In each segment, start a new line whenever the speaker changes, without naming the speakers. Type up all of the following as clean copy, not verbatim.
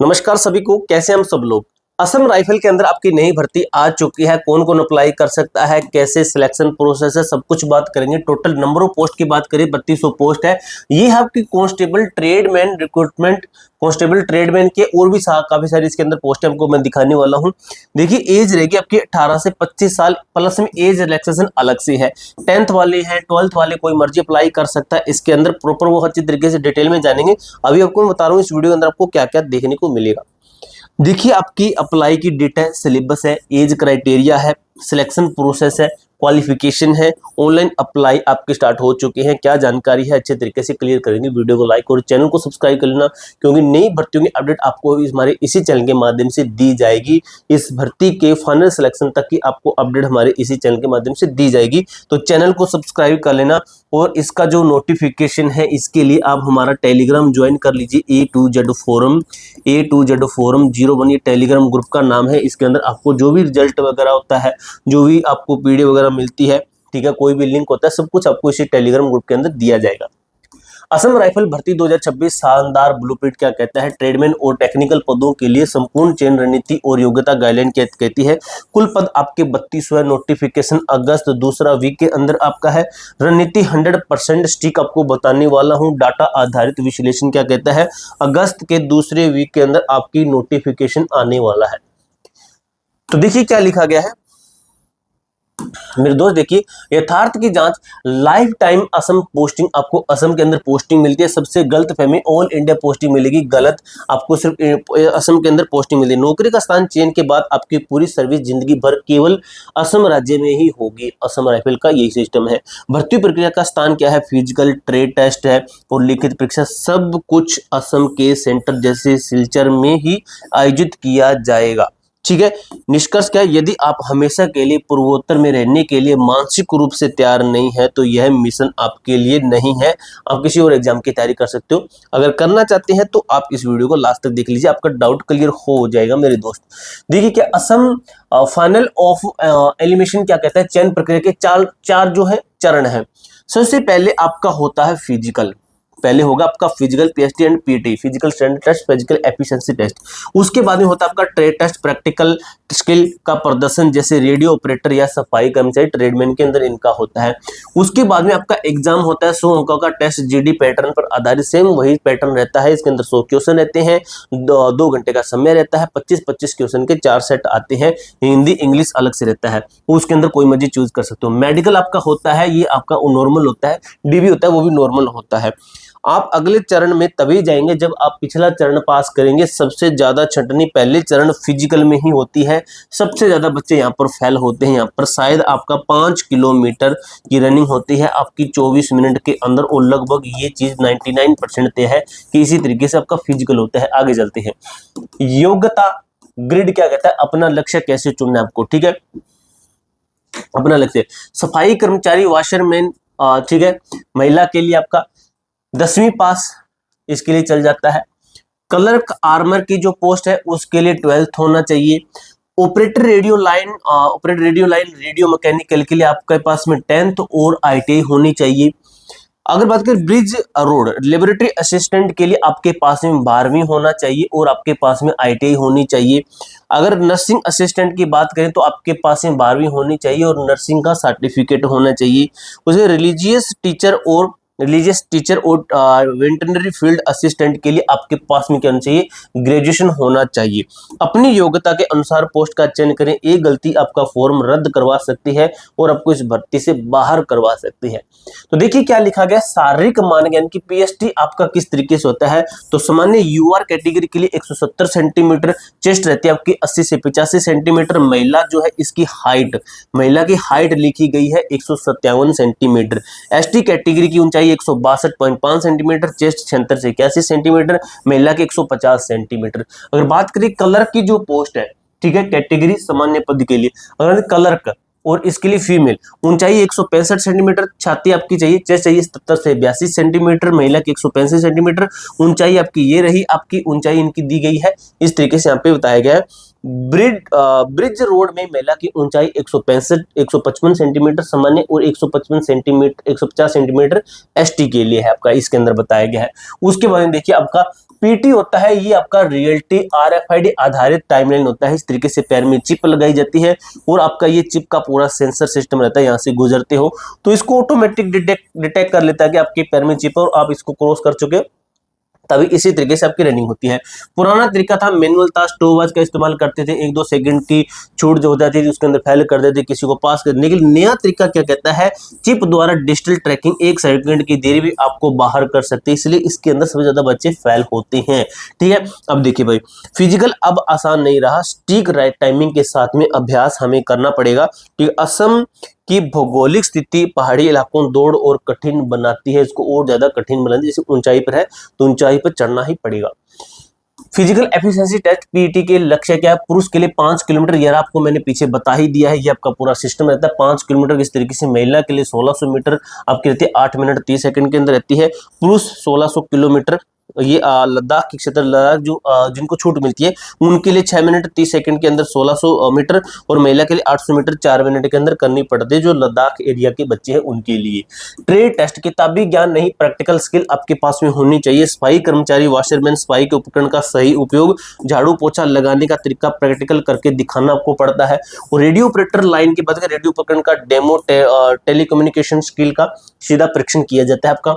नमस्कार सभी को, कैसे हम सब लोग। असम राइफल के अंदर आपकी नई भर्ती आ चुकी है। कौन कौन अप्लाई कर सकता है, कैसे सिलेक्शन प्रोसेस है, सब कुछ बात करेंगे। टोटल नंबर ऑफ पोस्ट की बात करें 3200 पोस्ट है। ये है आपकी constable tradesman recruitment, constable tradesman के और भी काफी सारी इसके अंदर पोस्ट आपको मैं दिखाने वाला हूं। देखिए एज रहेगी आपकी 18 से 25 साल प्लस में एज रिलैक्सेशन अलग से है। 10th वाले हैं, 12th वाले कोई मर्जी अप्लाई कर सकता है। इसके अंदर प्रॉपर वो हर चीज तरीके से डिटेल में जानेंगे। अभी आपको मैं बता रहा हूँ इस वीडियो के अंदर आपको क्या क्या देखने को मिलेगा। देखिए आपकी अप्लाई की डेट है, सिलेबस है, एज क्राइटेरिया है, सिलेक्शन प्रोसेस है, क्वालिफिकेशन है, ऑनलाइन अप्लाई आपके स्टार्ट हो चुके हैं। क्या जानकारी है अच्छे तरीके से क्लियर करेंगे। वीडियो को लाइक और चैनल को सब्सक्राइब कर लेना, क्योंकि नई भर्तियों की अपडेट आपको हमारे इसी चैनल के माध्यम से दी जाएगी। इस भर्ती के फाइनल सिलेक्शन तक की आपको अपडेट हमारे इसी चैनल के माध्यम से दी जाएगी। तो चैनल को सब्सक्राइब कर लेना और इसका जो नोटिफिकेशन है इसके लिए आप हमारा टेलीग्राम ज्वाइन कर लीजिए। A2Z फोरम 01 ये टेलीग्राम ग्रुप का नाम है। इसके अंदर आपको जो भी रिजल्ट वगैरह होता है, जो भी आपको पीडीएफ वगैरह मिलती है, ठीक है, कोई भी लिंक होता है, सब कुछ आपको इसी टेलीग्राम ग्रुप के अंदर दिया जाएगा। असम राइफल भर्ती 2026 शानदार ब्लूप्रिंट क्या कहता है। ट्रेडमैन और टेक्निकल पदों के लिए संपूर्ण चयन रणनीति और योग्यता गाइडलाइन कहती है। कुल पद आपके 32 है। नोटिफिकेशन अगस्त दूसरा वीक के अंदर आपका है। रणनीति 100% स्टिक आपको बताने वाला हूं। डाटा आधारित विश्लेषण क्या कहता है। अगस्त के दूसरे वीक के अंदर आपकी नोटिफिकेशन आने वाला है। तो देखिए क्या लिखा गया है मेरे दोस्त। देखिए यथार्थ की जांच, लाइफ टाइम असम पोस्टिंग, आपको असम के अंदर पोस्टिंग मिलती है। सबसे गलत फहमी ऑल इंडिया पोस्टिंग मिलेगी, गलत। आपको सिर्फ असम के अंदर पोस्टिंग मिलेगी। नौकरी का स्थान चयन के बाद आपकी पूरी सर्विस जिंदगी भर केवल असम राज्य में ही होगी। असम राइफल का यही सिस्टम है। भर्ती प्रक्रिया का स्थान क्या है। फिजिकल, ट्रेड टेस्ट है और लिखित परीक्षा, सब कुछ असम के सेंटर जैसे सिलचर में ही आयोजित किया जाएगा। ठीक है। निष्कर्ष क्या है, यदि आप हमेशा के लिए पूर्वोत्तर में रहने के लिए मानसिक रूप से तैयार नहीं है तो यह मिशन आपके लिए नहीं है। आप किसी और एग्जाम की तैयारी कर सकते हो। अगर करना चाहते हैं तो आप इस वीडियो को लास्ट तक देख लीजिए, आपका डाउट क्लियर हो जाएगा मेरे दोस्त। देखिए क्या असम फाइनल ऑफ एलिमिनेशन क्या कहता है। चयन प्रक्रिया के चार जो है चरण है। सबसे पहले आपका होता है फिजिकल। पहले होगा आपका physical PST and PT, physical standard test, physical efficiency test. उसके बाद में होता है आपका ट्रेड टेस्ट, प्रैक्टिकल स्किल का प्रदर्शन, जैसे रेडियो ऑपरेटर या सफाई कर्मचारी, ट्रेडमैन के अंदर इनका होता है। उसके बाद में आपका एग्जाम होता है 100 अंकों का टेस्ट, जीडी पैटर्न पर आधारित, सेम वही पैटर्न रहता है। इसके अंदर 100 क्वेश्चन रहते हैं, 2 घंटे का समय रहता है, 25-25 क्वेश्चन के 4 सेट आते हैं। हिंदी इंग्लिश अलग से रहता है, उसके अंदर कोई मर्जी चूज कर सकते हो। मेडिकल आपका होता है, ये आपका नॉर्मल होता है। डीबी होता है, वो भी नॉर्मल होता है। आप अगले चरण में तभी जाएंगे जब आप पिछला चरण पास करेंगे। सबसे ज्यादा छंटनी पहले चरण फिजिकल में ही होती है। सबसे ज्यादा बच्चे यहाँ पर फेल होते हैं। यहाँ पर शायद आपका 5 किलोमीटर की रनिंग होती है आपकी 24 मिनट के अंदर, और लगभग ये चीज 99% तय है कि इसी तरीके से आपका फिजिकल होता है। आगे चलते हैं। योग्यता ग्रिड क्या कहता है, अपना लक्ष्य कैसे चुनना है आपको। ठीक है, अपना लक्ष्य सफाई कर्मचारी, वाशरमैन, ठीक है, महिला के लिए आपका 10वीं पास इसके लिए चल जाता है। क्लर्क आर्मर की जो पोस्ट है उसके लिए 12th होना चाहिए। Operator radio line, radio mechanical के लिए आपके पास में 10th और ITI होनी चाहिए। अगर बात करें ब्रिज रोड लेबोरेटरी असिस्टेंट के लिए आपके पास में 12वीं होना चाहिए और आपके पास में ITI होनी चाहिए। अगर नर्सिंग असिस्टेंट की बात करें तो आपके पास में 12वीं होनी चाहिए और नर्सिंग का सर्टिफिकेट होना चाहिए। उसे रिलीजियस टीचर और वेटरनरी फील्ड असिस्टेंट के लिए आपके पास में क्या होना चाहिए, ग्रेजुएशन होना चाहिए। अपनी योग्यता के अनुसार पोस्ट का चयन करें। एक गलती आपका फॉर्म रद्द करवा सकती है और आपको इस भर्ती से बाहर करवा सकती है। तो देखिए क्या लिखा गया, शारीरिक मानक यानी कि पीएसटी आपका किस तरीके से होता है। तो सामान्य यूआर कैटेगरी के लिए 170 सेंटीमीटर चेस्ट रहती है आपकी, 80 से 85 सेंटीमीटर। महिला जो है इसकी हाइट, महिला की हाइट लिखी गई है 157 सेंटीमीटर। एसटी कैटेगरी की ऊंचाई 162.5 सेंटीमीटर, चेस्ट 76 से 81 सेंटीमीटर, महिला के 150 सेंटीमीटर। अगर बात करें क्लर्क की जो पोस्ट है, ठीक है, कैटेगरी सामान्य पद के लिए, अगर क्लर्क और इसके लिए फीमेल, ऊंचाई 165 सेंटीमीटर, छाती आपकी चाहिए, चेस्ट चाहिए 77 से 82 सेंटीमीटर, महिला की 165 सेंटीमीटर, ऊंचाई आपकी ये रही, आपकी ऊंचाई इनकी दी गई है। इस तरीके से यहाँ पे बताया गया है। ब्रिज रोड में महिला की ऊंचाई 155 सेंटीमीटर सामान्य और 155 सेंटीमीटर 150 सेंटीमीटर एसटी के लिए है आपका, इसके अंदर बताया गया है। उसके बाद में देखिए आपका पीटी होता है, ये आपका रियलिटी आरएफआईडी आधारित टाइमलाइन होता है। इस तरीके से पैर में चिप लगाई जाती है और आपका ये चिप का पूरा सेंसर सिस्टम रहता है, यहाँ से गुजरते हो तो इसको ऑटोमेटिक डिटेक्ट कर लेता है कि आपके पैर में चिप है और आप इसको क्रॉस कर चुके हो, तभी इसी तरीके से आपकी रनिंग होती है। पुराना तरीका था मैनुअल था, स्टॉप वॉच का इस्तेमाल करते थे, 1-2 सेकंड की छूट जो हो जाती थी उसके अंदर फेल कर देते किसी को पास कर। लेकिन नया तरीका क्या कहता है, चिप द्वारा डिजिटल ट्रैकिंग 1 सेकंड की देरी भी आपको बाहर कर सकती है, इसलिए इसके अंदर सबसे ज्यादा बच्चे फेल होते हैं। ठीक है, अब देखिए भाई फिजिकल अब आसान नहीं रहा, स्टिक राइट टाइमिंग के साथ में अभ्यास हमें करना पड़ेगा। ठीक, असम की भौगोलिक स्थिति पहाड़ी इलाकों दौड़ और कठिन बनाती है, इसको और ज्यादा कठिन बनाती है। जैसे ऊंचाई पर है तो ऊंचाई पर चढ़ना ही पड़ेगा। फिजिकल एफिशिएंसी टेस्ट पीईटी के लक्ष्य क्या है, पुरुष के लिए 5 किलोमीटर, यह आपको मैंने पीछे बता ही दिया है, ये आपका पूरा सिस्टम रहता है 5 किलोमीटर। इस तरीके से महिला के लिए 1600 मीटर आपकी रहती है 8 मिनट 30 सेकंड के अंदर रहती है। पुरुष 1600 किलोमीटर, ये लद्दाख के क्षेत्र, लद्दाख जो जिनको छूट मिलती है उनके लिए 6 मिनट 30 सेकंड के अंदर 1600 मीटर, और महिला के लिए 800 मीटर 4 मिनट के अंदर करनी पड़ती है, जो लद्दाख एरिया के बच्चे हैं उनके लिए। ट्रेड टेस्ट किताबी ज्ञान नहीं, प्रैक्टिकल स्किल आपके पास में होनी चाहिए। सफाई कर्मचारी वॉशरमैन सफाई के उपकरण का सही उपयोग, झाड़ू पोछा लगाने का तरीका प्रैक्टिकल करके दिखाना आपको पड़ता है। और रेडियो ऑपरेटर लाइन के बाद रेडियो उपकरण का डेमो टेलीकम्युनिकेशन स्किल का सीधा परीक्षण किया जाता है आपका।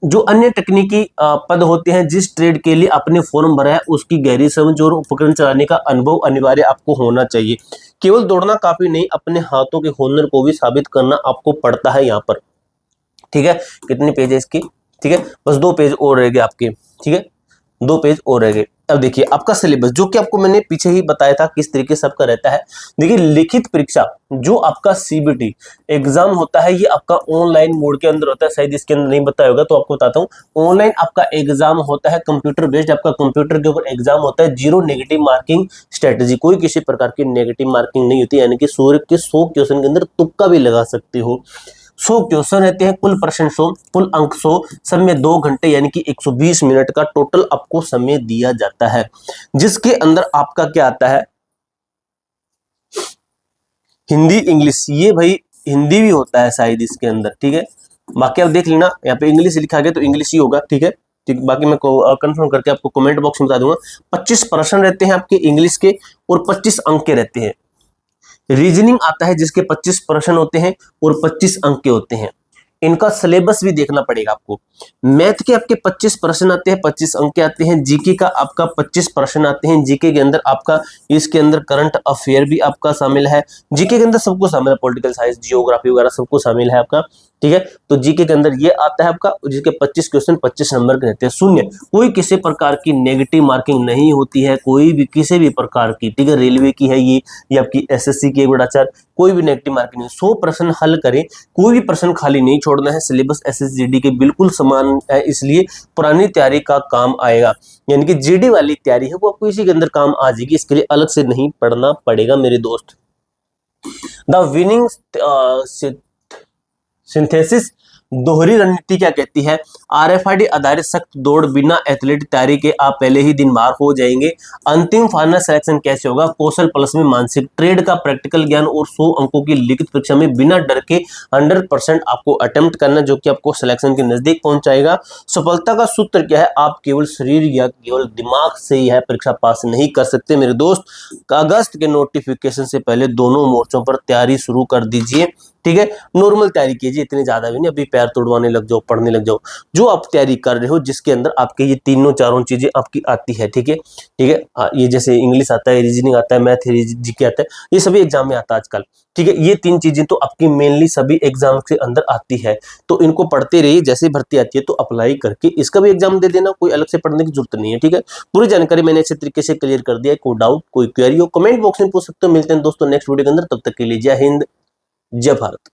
जो अन्य तकनीकी पद होते हैं, जिस ट्रेड के लिए आपने फॉर्म भरा है उसकी गहरी समझ और उपकरण चलाने का अनुभव अनिवार्य आपको होना चाहिए। केवल दौड़ना काफी नहीं, अपने हाथों के हुनर को भी साबित करना आपको पड़ता है यहाँ पर। ठीक है, कितने पेज है इसकी, ठीक है बस 2 पेज और रह गए आपके, ठीक है 2 पेज और रह गए। अब देखिए आपका सिलेबस, जो कि आपको मैंने पीछे ही बताया था किस तरीके से आपका रहता है। देखिए लिखित परीक्षा जो आपका सीबीटी एग्जाम होता है, ये आपका ऑनलाइन मोड के अंदर होता है, शायद इसके अंदर नहीं बताया होगा तो आपको बताता हूँ। ऑनलाइन आपका एग्जाम होता है, कंप्यूटर बेस्ड आपका कंप्यूटर के ऊपर एग्जाम होता है। 0 नेगेटिव मार्किंग स्ट्रेटेजी, कोई किसी प्रकार की नेगेटिव मार्किंग नहीं होती, यानी कि 100 क्वेश्चन के अंदर तुक्का भी लगा सकते हो। 100 क्वेश्चन रहते हैं, कुल प्रश्न 100, कुल अंक 100, समय 2 घंटे यानी कि 120 मिनट का टोटल आपको समय दिया जाता है, जिसके अंदर आपका क्या आता है, हिंदी इंग्लिश, ये भाई हिंदी भी होता है शायद इसके अंदर। ठीक है, बाकी आप देख लेना, यहाँ पे इंग्लिश लिखा गया तो इंग्लिश ही होगा। ठीक है, ठीक, बाकी मैं कंफर्म करके आपको कमेंट बॉक्स में बता दूंगा। 25 प्रश्न रहते हैं आपके इंग्लिश के और 25 अंक के रहते हैं। रीजनिंग आता है जिसके 25 प्रश्न होते हैं और 25 अंक के होते हैं। इनका सिलेबस भी देखना पड़ेगा आपको। मैथ के आपके 25 प्रश्न आते हैं, 25 अंक के आते हैं। जीके का आपका 25 प्रश्न आते हैं। जीके के अंदर आपका इसके अंदर करंट अफेयर भी आपका शामिल है। जीके के अंदर सबको शामिल है, पॉलिटिकल साइंस जियोग्राफी वगैरह सबको शामिल है आपका। ठीक है, तो जीके के अंदर ये आता है आपका, जिसके 25 क्वेश्चन 25 नंबर के रहते हैं। शून्य, कोई किसी प्रकार की नेगेटिव मार्किंग नहीं होती है, कोई भी किसी भी प्रकार की। ठीक है, रेलवे की है ये आपकी एसएससी की गुड़ाचार, कोई भी नेगेटिव मार्किंग नहीं। 100 प्रश्न हल करें, कोई भी प्रश्न खाली नहीं छोड़ना है। सिलेबस एसएसजीडी के बिल्कुल समान है, इसलिए पुरानी तैयारी का काम आएगा, यानी कि जीडी वाली तैयारी है वो आपको इसी के अंदर काम आ जाएगी, इसके लिए अलग से नहीं पढ़ना पड़ेगा मेरे दोस्त। द विनिंग सिंथेसिस दोहरी रणनीति क्या कहती है, आरएफआईडी आधारित सख्त दौड़ बिना एथलेट तैयारी के आप पहले ही दिन बाहर हो जाएंगे। अंतिम फाइनल सिलेक्शन कैसे होगा, कौशल प्लस में मानसिक, ट्रेड का प्रैक्टिकल ज्ञान और 100 अंकों की लिखित परीक्षा में बिना डर के 100% आपको अटेम्प्ट करना, जो कि आपको सिलेक्शन के नजदीक पहुंचाएगा। सफलता का सूत्र क्या है, आप केवल शरीर या केवल दिमाग से ही है परीक्षा पास नहीं कर सकते मेरे दोस्त। अगस्त के नोटिफिकेशन से पहले दोनों मोर्चों पर तैयारी शुरू कर दीजिए। ठीक है, नॉर्मल तैयारी कीजिए, इतनी ज्यादा भी नहीं, अभी पैर तोड़वाने लग जाओ, पढ़ने लग जाओ। जो आप तैयारी कर रहे हो जिसके अंदर आपके ये तीनों चारों चीजें आपकी आती है। ठीक है, ठीक है, ये जैसे इंग्लिश आता है, रीजनिंग आता है, मैथ जीके आता है, ये सभी एग्जाम में आता है आजकल। ठीक है, ये 3 चीजें तो आपकी मेनली सभी एग्जाम के अंदर आती है, तो इनको पढ़ते रहिए। जैसे भर्ती आती है तो अप्लाई करके इसका भी एग्जाम दे देना, कोई अलग से पढ़ने की जरूरत नहीं है। ठीक है, पूरी जानकारी मैंने अच्छे तरीके से क्लियर कर दिया है। कोई डाउट कोई क्वेरी हो कमेंट बॉक्स में पूछ सकते हो। मिलते हैं दोस्तों नेक्स्ट वीडियो के अंदर, तब तक के लिए जय हिंद जय भारत।